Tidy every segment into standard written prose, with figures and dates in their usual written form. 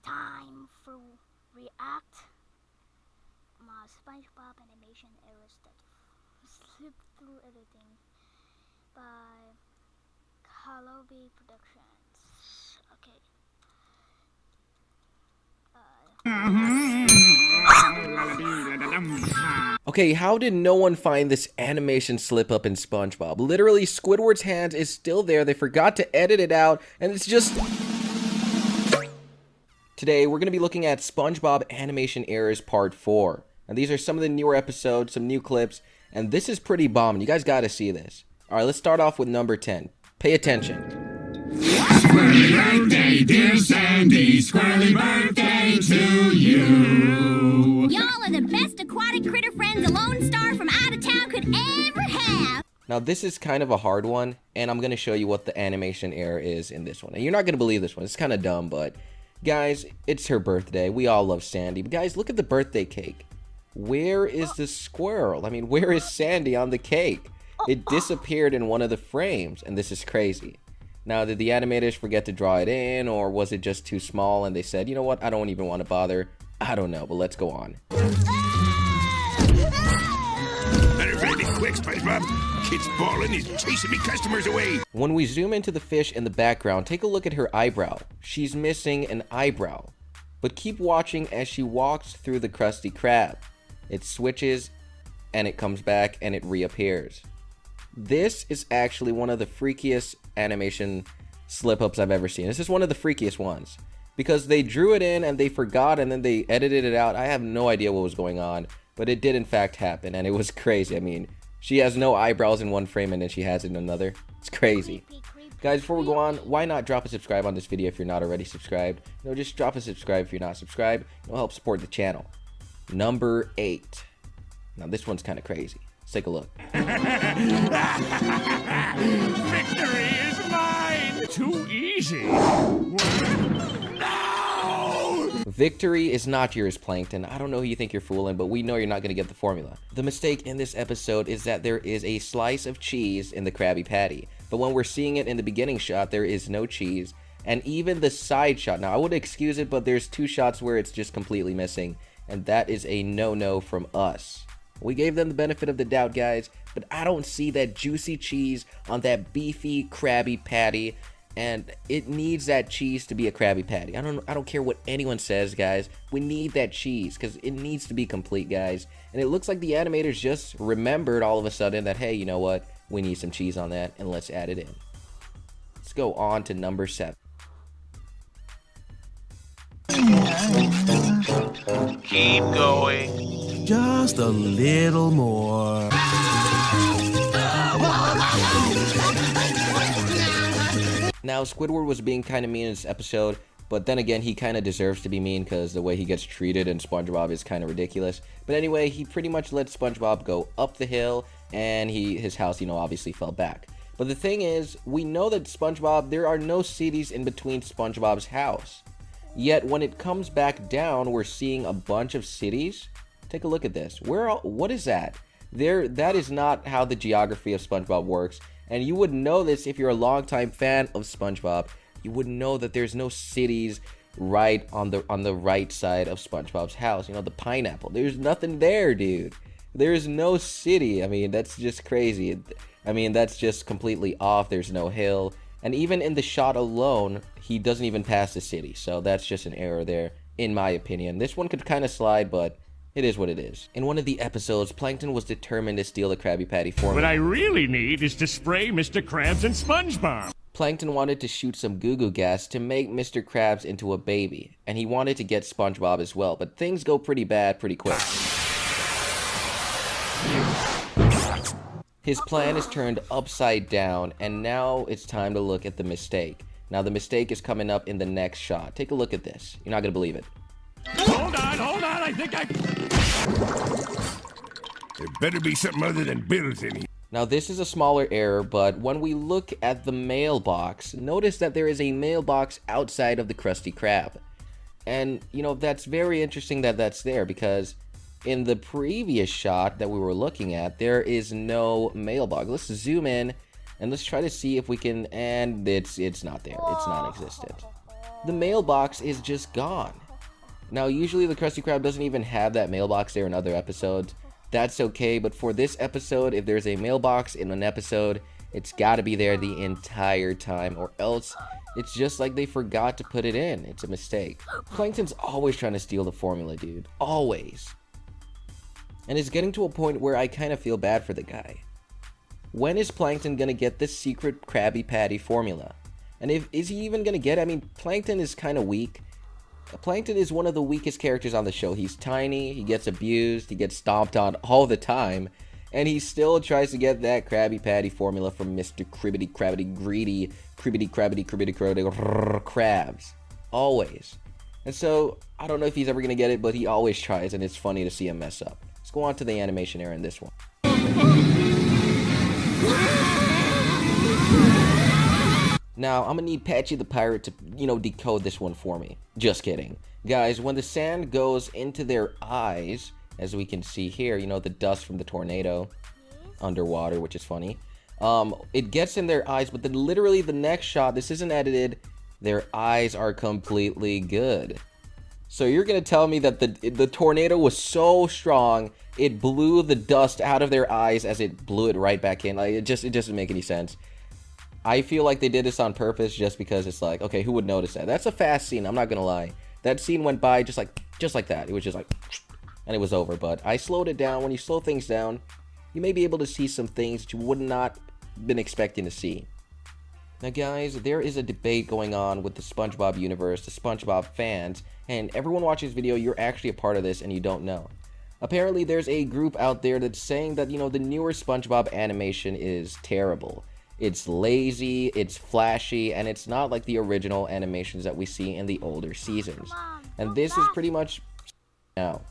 time for react my Spongebob animation errors that slip through editing by Krabby Productions. Okay. Okay, how did no one find this animation slip up in SpongeBob? Literally, Squidward's hands is still there. They forgot to edit it out, and it's just... Today, we're going to be looking at SpongeBob Animation Errors Part 4. And these are some of the newer episodes, some new clips, and this is pretty bomb. You guys got to see this. Alright, let's start off with number 10. Pay attention. Squirrely birthday, dear Sandy, squirrely birthday to you. Y'all are the best aquatic critter friends a Lone Star from out of town could ever have. Now this is kind of a hard one, and I'm going to show you what the animation error is in this one. And you're not going to believe this one. It's kind of dumb, but guys, it's her birthday. We all love Sandy. But guys, look at the birthday cake. Where is the squirrel? I mean, where is Sandy on the cake? It disappeared in one of the frames, and this is crazy. Now, did the animators forget to draw it in, or was it just too small and they said, you know what, I don't even want to bother? I don't know, but let's go on. Better really quick, SpongeBob. Kid's balling, he's chasing me customers away. When we zoom into the fish in the background, take a look at her eyebrow. She's missing an eyebrow. But keep watching as she walks through the Krusty Krab. It switches, and it comes back, and it reappears. This is actually one of the freakiest animation slip-ups I've ever seen. This is one of the freakiest ones. Because they drew it in and they forgot and then they edited it out. I have no idea what was going on. But it did in fact happen and it was crazy. I mean, she has no eyebrows in one frame and then she has it in another. It's crazy. Guys, before we go on, why not drop a subscribe on this video if you're not already subscribed? You know, just drop a subscribe if you're not subscribed. It'll help support the channel. Number 8. Now this one's kind of crazy. Let's take a look. Victory is mine! Too easy! No! Victory is not yours, Plankton. I don't know who you think you're fooling, but we know you're not going to get the formula. The mistake in this episode is that there is a slice of cheese in the Krabby Patty. But when we're seeing it in the beginning shot, there is no cheese. And even the side shot, now I would excuse it, but there's 2 shots where it's just completely missing. And that is a no-no from us. We gave them the benefit of the doubt, guys, but I don't see that juicy cheese on that beefy Krabby Patty, and it needs that cheese to be a Krabby Patty. I don't care what anyone says, guys. We need that cheese because it needs to be complete, guys. And it looks like the animators just remembered all of a sudden that, hey, you know what? We need some cheese on that, and let's add it in. Let's go on to number 7. Keep going. Just a little more. Now, Squidward was being kind of mean in this episode, but then again, he kind of deserves to be mean because the way he gets treated in SpongeBob is kind of ridiculous. But anyway, he pretty much let SpongeBob go up the hill, and his house, you know, obviously fell back. But the thing is, we know that SpongeBob, there are no cities in between SpongeBob's house. Yet, when it comes back down, we're seeing a bunch of cities. Take a look at this. What is that? That is not how the geography of SpongeBob works. And you would know this if you're a longtime fan of SpongeBob. You would know that there's no cities right on the right side of SpongeBob's house. You know, the pineapple. There's nothing there, dude. There's no city. I mean, that's just crazy. I mean, that's just completely off. There's no hill. And even in the shot alone, he doesn't even pass the city. So that's just an error there, in my opinion. This one could kind of slide, but it is what it is. In one of the episodes, Plankton was determined to steal the Krabby Patty formula. What I really need is to spray Mr. Krabs and SpongeBob. Plankton wanted to shoot some goo-goo gas to make Mr. Krabs into a baby. And he wanted to get SpongeBob as well. But things go pretty bad pretty quick. His plan is turned upside down, and now it's time to look at the mistake. Now the mistake is coming up in the next shot. Take a look at this. You're not gonna believe it. Hold on, I think There better be something other than bills in here. Now this is a smaller error, but when we look at the mailbox, notice that there is a mailbox outside of the Krusty Krab. And, you know, that's very interesting that that's there because in the previous shot that we were looking at, there is no mailbox. Let's zoom in and let's try to see if we can, and it's not there. It's non-existent. the mailbox is just gone. Now, usually the Krusty Krab doesn't even have that mailbox there in other episodes. That's okay, but for this episode, if there's a mailbox in an episode, it's gotta be there the entire time, or else it's just like they forgot to put it in. It's a mistake. Plankton's always trying to steal the formula, dude. Always. And it's getting to a point where I kind of feel bad for the guy. When is Plankton gonna get this secret Krabby Patty formula? And is he even gonna get it? I mean, Plankton is kind of weak. Plankton is one of the weakest characters on the show. He's tiny, he gets abused, he gets stomped on all the time, and he still tries to get that Krabby Patty formula from Mr. Cribbity Crabbity Greedy Cribbity Crabbity Cribbity Crabbity Crabs. Always. And so, I don't know if he's ever gonna get it, but he always tries, and it's funny to see him mess up. Let's go on to the animation era in this one. Now, I'm gonna need Patchy the Pirate to, decode this one for me. Just kidding. Guys, when the sand goes into their eyes, as we can see here, the dust from the tornado underwater, which is funny. It gets in their eyes, but then literally the next shot, this isn't edited, their eyes are completely good. So you're gonna tell me that the tornado was so strong, it blew the dust out of their eyes as it blew it right back in. Like, it doesn't make any sense. I feel like they did this on purpose just because it's like, okay, who would notice that? That's a fast scene, I'm not gonna lie. That scene went by just like that. It was just like, and it was over. But I slowed it down. When you slow things down, you may be able to see some things that you would not been expecting to see. Now guys, there is a debate going on with the SpongeBob universe, the SpongeBob fans, and everyone watching this video, you're actually a part of this and you don't know. Apparently there's a group out there that's saying that, the newer SpongeBob animation is terrible. It's lazy, it's flashy, and it's not like the original animations that we see in the older seasons. And this is pretty much now.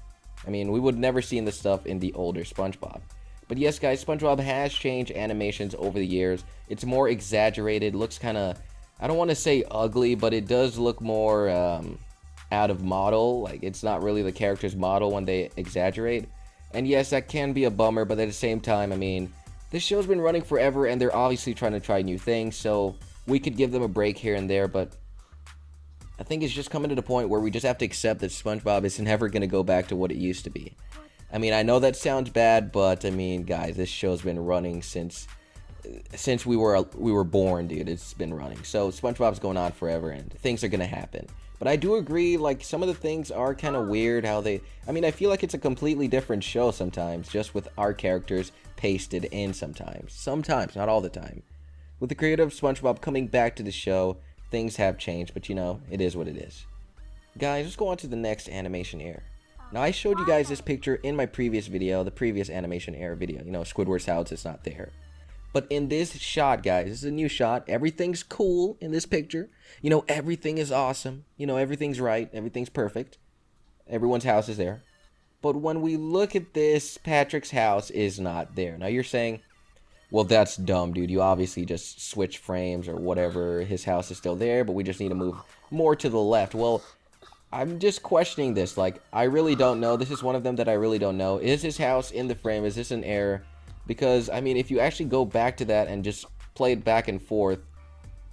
I mean, we would never seen this stuff in the older SpongeBob. But yes, guys, SpongeBob has changed animations over the years. It's more exaggerated, looks kind of, I don't want to say ugly, but it does look more out of model. Like, it's not really the character's model when they exaggerate. And yes, that can be a bummer, but at the same time, I mean, this show's been running forever, and they're obviously trying to try new things, so we could give them a break here and there, but I think it's just coming to the point where we just have to accept that SpongeBob is never going to go back to what it used to be. I mean, I know that sounds bad, but I mean, guys, this show's been running since we were born, dude. It's been running. So SpongeBob's going on forever, and things are going to happen. But I do agree, like, some of the things are kind of weird how they... I mean, I feel like it's a completely different show sometimes, just with our characters pasted in sometimes. Sometimes, not all the time. With the creator of SpongeBob coming back to the show, things have changed, but it is what it is. Guys, let's go on to the next animation era. Now, I showed you guys this picture in my previous video, the previous animation era video. Squidward's house is not there. But in this shot, guys, this is a new shot. Everything's cool in this picture. Everything is awesome. Everything's right. Everything's perfect. Everyone's house is there. But when we look at this, Patrick's house is not there. Now, you're saying, well, that's dumb, dude. You obviously just switch frames or whatever. His house is still there, but we just need to move more to the left. Well, I'm just questioning this. Like, I really don't know. This is one of them that I really don't know. Is his house in the frame? Is this an error? Because, I mean, if you actually go back to that and just play it back and forth,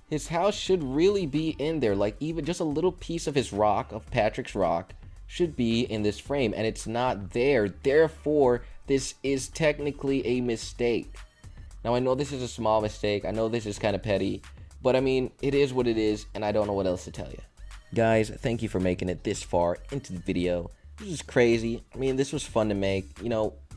his house should really be in there. Like, even just a little piece of his rock, of Patrick's rock, should be in this frame. And it's not there. Therefore, this is technically a mistake. Now, I know this is a small mistake. I know this is kind of petty. But, I mean, it is what it is, and I don't know what else to tell you. Guys, thank you for making it this far into the video. This is crazy. I mean, this was fun to make.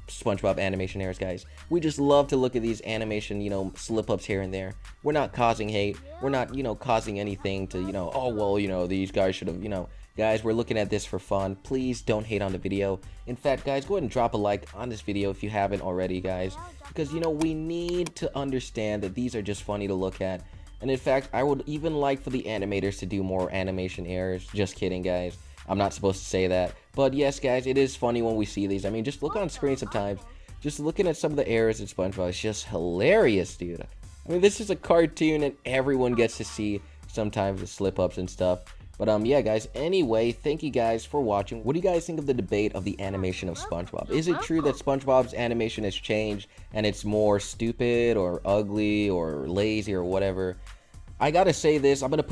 SpongeBob animation errors, guys. We just love to look at these animation, slip-ups here and there. We're not causing hate. We're not, causing anything to, oh, well, these guys should have, Guys, we're looking at this for fun. Please don't hate on the video. In fact, guys, go ahead and drop a like on this video if you haven't already, guys. Because, we need to understand that these are just funny to look at. And in fact, I would even like for the animators to do more animation errors. Just kidding, guys. I'm not supposed to say that. But yes, guys, it is funny when we see these. I mean, just look on screen sometimes. Just looking at some of the errors in SpongeBob is just hilarious, dude. I mean, this is a cartoon and everyone gets to see sometimes the slip-ups and stuff. But yeah, guys, anyway, thank you guys for watching. What do you guys think of the debate of the animation of SpongeBob? Is it true that SpongeBob's animation has changed and it's more stupid or ugly or lazy or whatever? I gotta say this, I'm gonna put